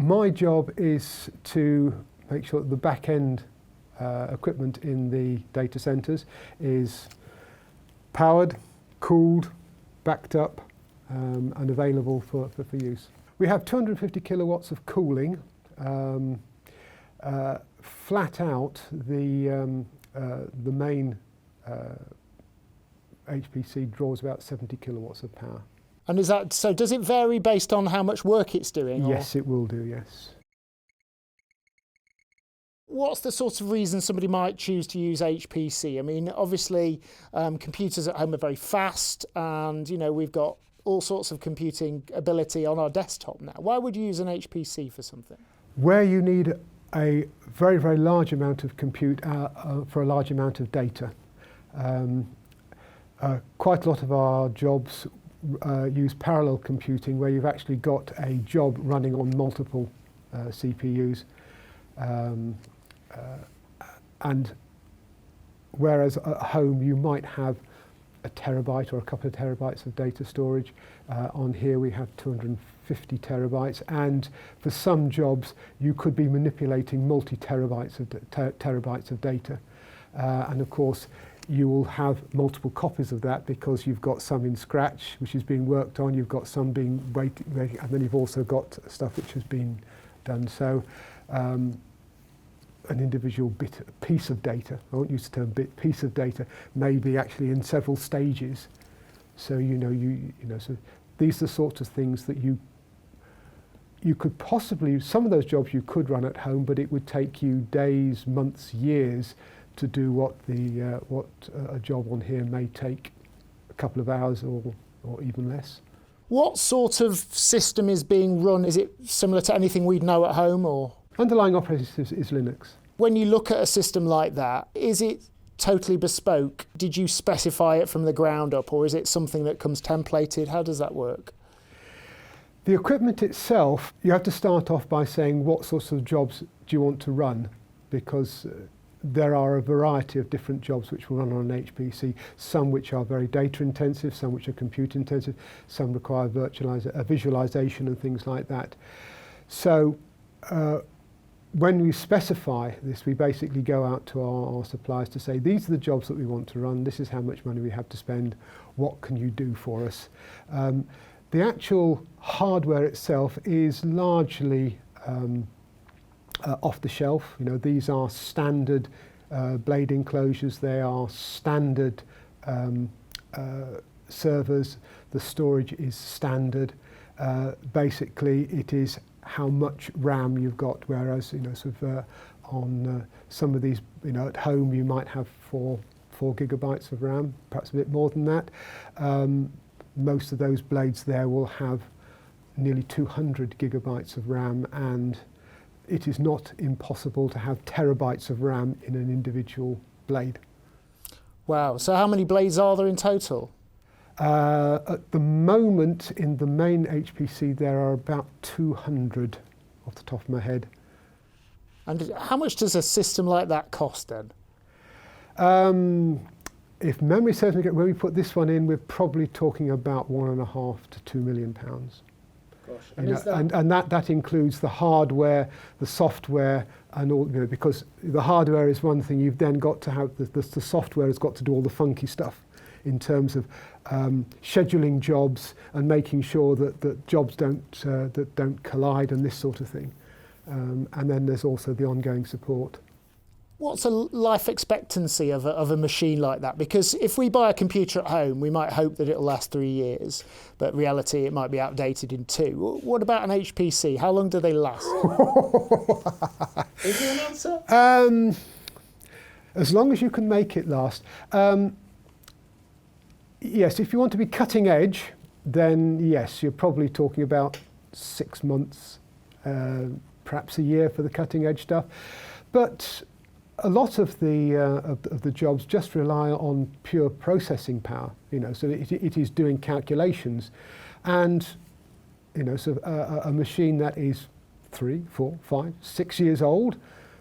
My job is to make sure that the back-end equipment in the data centres is powered, cooled, backed up, and available for use. We have 250 kilowatts of cooling. Flat out, the main HPC draws about 70 kilowatts of power. And is that so? Does it vary based on how much work it's doing? Yes, it will do. Yes. What's the sort of reason somebody might choose to use HPC? I mean, obviously, computers at home are very fast, and we've got all sorts of computing ability on our desktop now. Why would you use an HPC for something? Where you need a very, very large amount of compute for a large amount of data. Quite a lot of our jobs use parallel computing, where you've actually got a job running on multiple CPUs. And whereas at home you might have a terabyte or a couple of terabytes of data storage, on here we have 250 terabytes, and for some jobs you could be manipulating multi-terabytes of data. And of course you will have multiple copies of that, because you've got some in Scratch which is being worked on, you've got some being waiting, and then you've also got stuff which has been done. So an individual piece of data, I won't use the term piece of data, may be actually in several stages. So so these are the sorts of things that you could possibly, some of those jobs you could run at home, but it would take you days, months, years to do what a job on here may take a couple of hours or even less. What sort of system is being run? Is it similar to anything we'd know at home, or? Underlying operating system is Linux. When you look at a system like that, is it totally bespoke? Did you specify it from the ground up, or is it something that comes templated? How does that work? The equipment itself, you have to start off by saying what sorts of jobs do you want to run, because there are a variety of different jobs which will run on an HPC, some which are very data intensive, some which are compute intensive, some require visualization and things like that. So when we specify this, we basically go out to our suppliers to say, these are the jobs that we want to run, this is how much money we have to spend, what can you do for us? The actual hardware itself is largely off the shelf. These are standard blade enclosures, they are standard servers, the storage is standard. Basically it is how much RAM you've got, whereas on some of these, at home you might have four gigabytes of RAM, perhaps a bit more than that. Most of those blades there will have nearly 200 gigabytes of RAM, and it is not impossible to have terabytes of RAM in an individual blade. Wow, so how many blades are there in total? At the moment, in the main HPC, there are about 200 off the top of my head. And how much does a system like that cost then? If memory serves me, when we put this one in, we're probably talking about £1.5 to £2 million. Gosh. And that includes the hardware, the software, and all. Because the hardware is one thing, you've then got to have the software has got to do all the funky stuff in terms of scheduling jobs and making sure that jobs don't collide and this sort of thing. And then there's also the ongoing support. What's a life expectancy of a machine like that? Because if we buy a computer at home, we might hope that it'll last 3 years, but in reality it might be outdated in 2. What about an HPC? How long do they last? Is there an answer? As long as you can make it last. Yes, if you want to be cutting edge, then yes, you're probably talking about 6 months, perhaps a year for the cutting edge stuff. But a lot of the jobs just rely on pure processing power, so it is doing calculations, and so a machine that is 3, 4, 5, 6 years old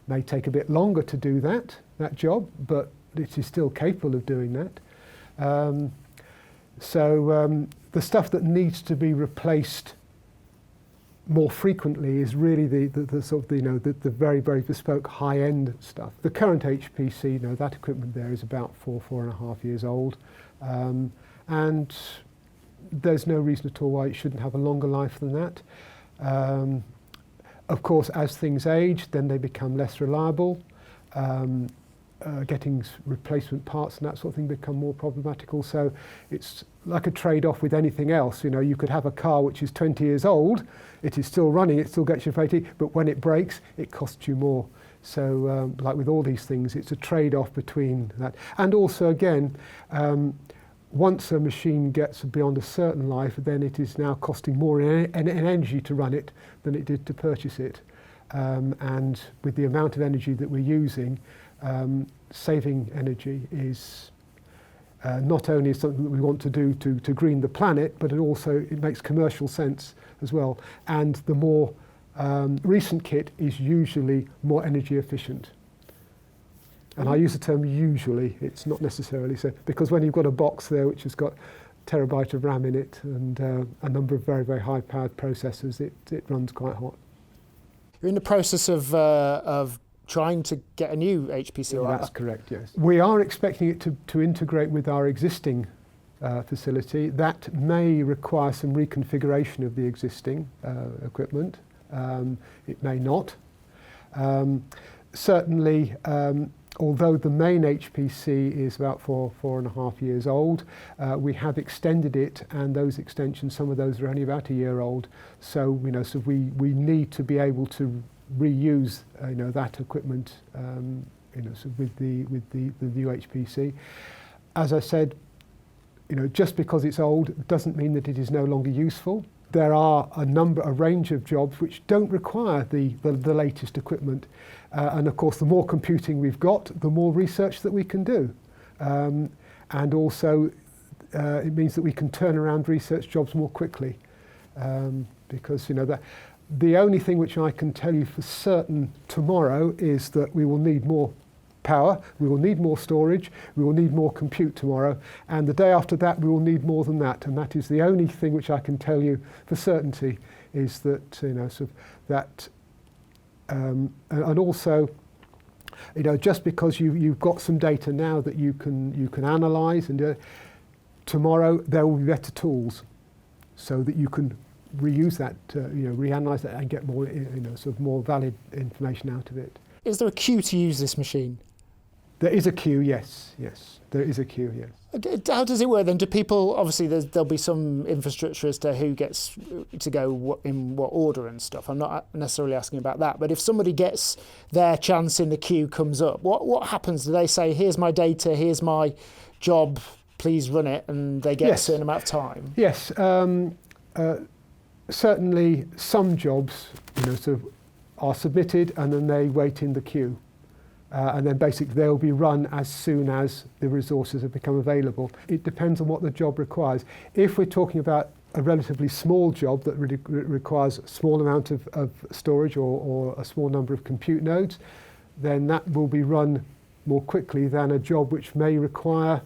may take a bit longer to do that job, but it is still capable of doing that. So the stuff that needs to be replaced more frequently is really the sort of the very, very bespoke high-end stuff. The current HPC, that equipment there is about 4.5 years old, and there's no reason at all why it shouldn't have a longer life than that. Of course, as things age, then they become less reliable. Getting replacement parts and that sort of thing become more problematical. So it's like a trade-off with anything else. You could have a car which is 20 years old, it is still running, it still gets you 80, but when it breaks, it costs you more. So like with all these things, it's a trade-off between that. And also, again, once a machine gets beyond a certain life, then it is now costing more in energy to run it than it did to purchase it. And with the amount of energy that we're using, saving energy is not only something that we want to do to green the planet, but it makes commercial sense as well. And the more recent kit is usually more energy efficient. And I use the term usually, it's not necessarily so, because when you've got a box there which has got a terabyte of RAM in it and a number of very, very high-powered processors, it runs quite hot. You're in the process of trying to get a new HPC. That's correct, yes. We are expecting it to integrate with our existing facility. That may require some reconfiguration of the existing equipment. It may not. Certainly, although the main HPC is about 4.5 years old, we have extended it, and those extensions, some of those are only about a year old. So we need to be able to reuse that equipment with the new HPC. As I said, just because it's old doesn't mean that it is no longer useful. There are a range of jobs which don't require the latest equipment. And of course, the more computing we've got, the more research that we can do. And also, it means that we can turn around research jobs more quickly. Because the only thing which I can tell you for certain tomorrow is that we will need more power, we will need more storage, we will need more compute tomorrow, and the day after that we will need more than that. And that is the only thing which I can tell you for certainty, is that and also, just because you've got some data now that you can analyse, and tomorrow there will be better tools, so that you can reuse that, reanalyse that, and get more, more valid information out of it. Is there a queue to use this machine? There is a queue, yes. There is a queue, yes. How does it work then? Do people, obviously there'll be some infrastructure as to who gets to go in what order and stuff. I'm not necessarily asking about that, but if somebody gets their chance in the queue comes up, what happens? Do they say, here's my data, here's my job, please run it, and they get a certain amount of time? Yes. Certainly some jobs are submitted and then they wait in the queue. And then basically they'll be run as soon as the resources have become available. It depends on what the job requires. If we're talking about a relatively small job that really requires a small amount of storage or a small number of compute nodes, then that will be run more quickly than a job which may require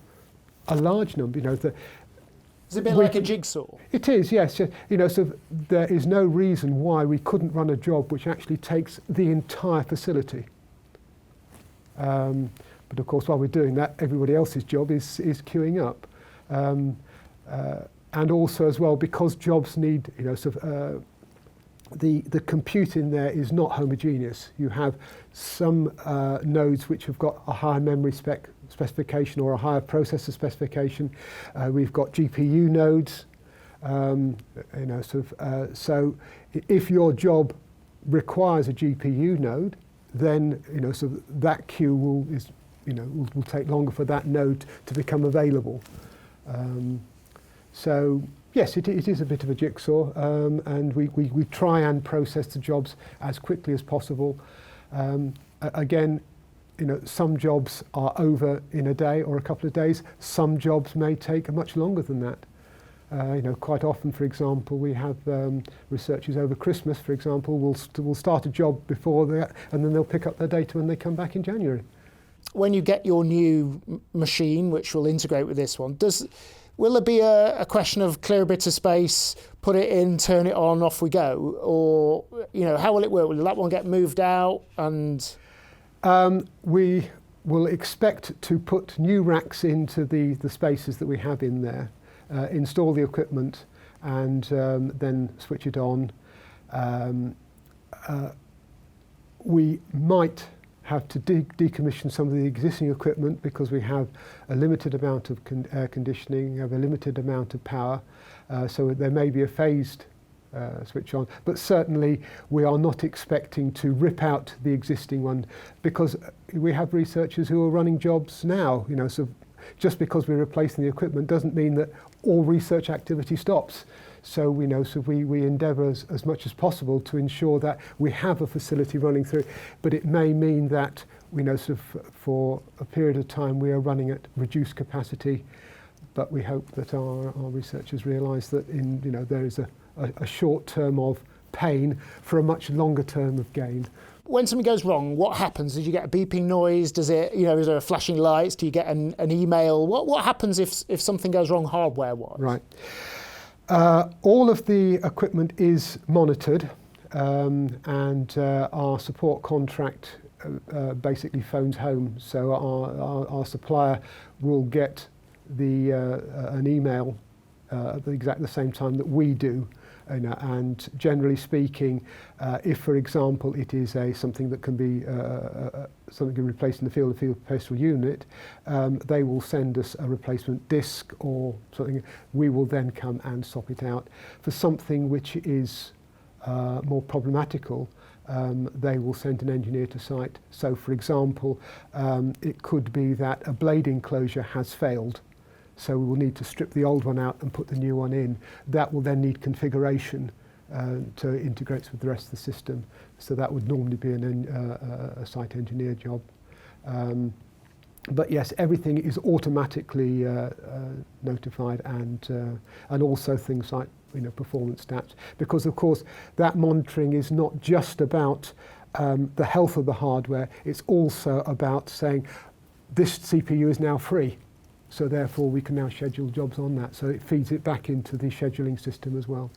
a large number. It's a bit like a jigsaw. It is, yes. So there is no reason why we couldn't run a job which actually takes the entire facility. But of course, while we're doing that, everybody else's job is queuing up. And also as well, because jobs need, the compute in there is not homogeneous. You have some nodes which have got a higher memory specification or a higher processor specification. We've got GPU nodes. So if your job requires a GPU node, then that queue will take longer for that node to become available. So yes, it is a bit of a jigsaw, and we try and process the jobs as quickly as possible. Again, some jobs are over in a day or a couple of days. Some jobs may take much longer than that. Quite often, for example, we have researchers over Christmas, for example, will start a job before that, and then they'll pick up their data when they come back in January. When you get your new machine, which will integrate with this one, Will there be a question of clear a bit of space, put it in, turn it on, off we go? Or, how will it work? Will that one get moved out? And we will expect to put new racks into the spaces that we have in there, install the equipment, and then switch it on. We might have to decommission some of the existing equipment because we have a limited amount of air conditioning, have a limited amount of power, so there may be a phased switch on, but certainly we are not expecting to rip out the existing one, because we have researchers who are running jobs now, so just because we're replacing the equipment doesn't mean that all research activity stops. So we endeavour as much as possible to ensure that we have a facility running through, but it may mean that for a period of time we are running at reduced capacity, but we hope that our researchers realise that there is a short term of pain for a much longer term of gain. When something goes wrong, what happens? Did you get a beeping noise? Does it, is there flashing lights? Do you get an email? What happens if something goes wrong hardware-wise? Right. All of the equipment is monitored, and our support contract basically phones home. So our supplier will get an email at the same time that we do. And generally speaking, if, for example, it is something that can be replaced in the field postal unit, they will send us a replacement disc or something. We will then come and swap it out. For something which is more problematical, they will send an engineer to site. So, for example, it could be that a blade enclosure has failed. So we will need to strip the old one out and put the new one in. That will then need configuration to integrate with the rest of the system. So that would normally be a site engineer job. But yes, everything is automatically notified, and also things like performance stats, because of course that monitoring is not just about the health of the hardware. It's also about saying this CPU is now free. So therefore we can now schedule jobs on that. So it feeds it back into the scheduling system as well.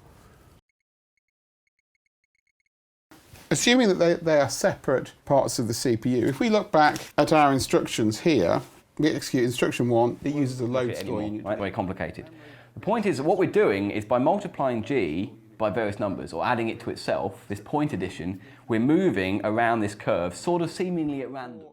Assuming that they are separate parts of the CPU, if we look back at our instructions here, we execute instruction 1, it uses a load store unit. Right? Very complicated. The point is that what we're doing is by multiplying G by various numbers or adding it to itself, this point addition, we're moving around this curve sort of seemingly at random.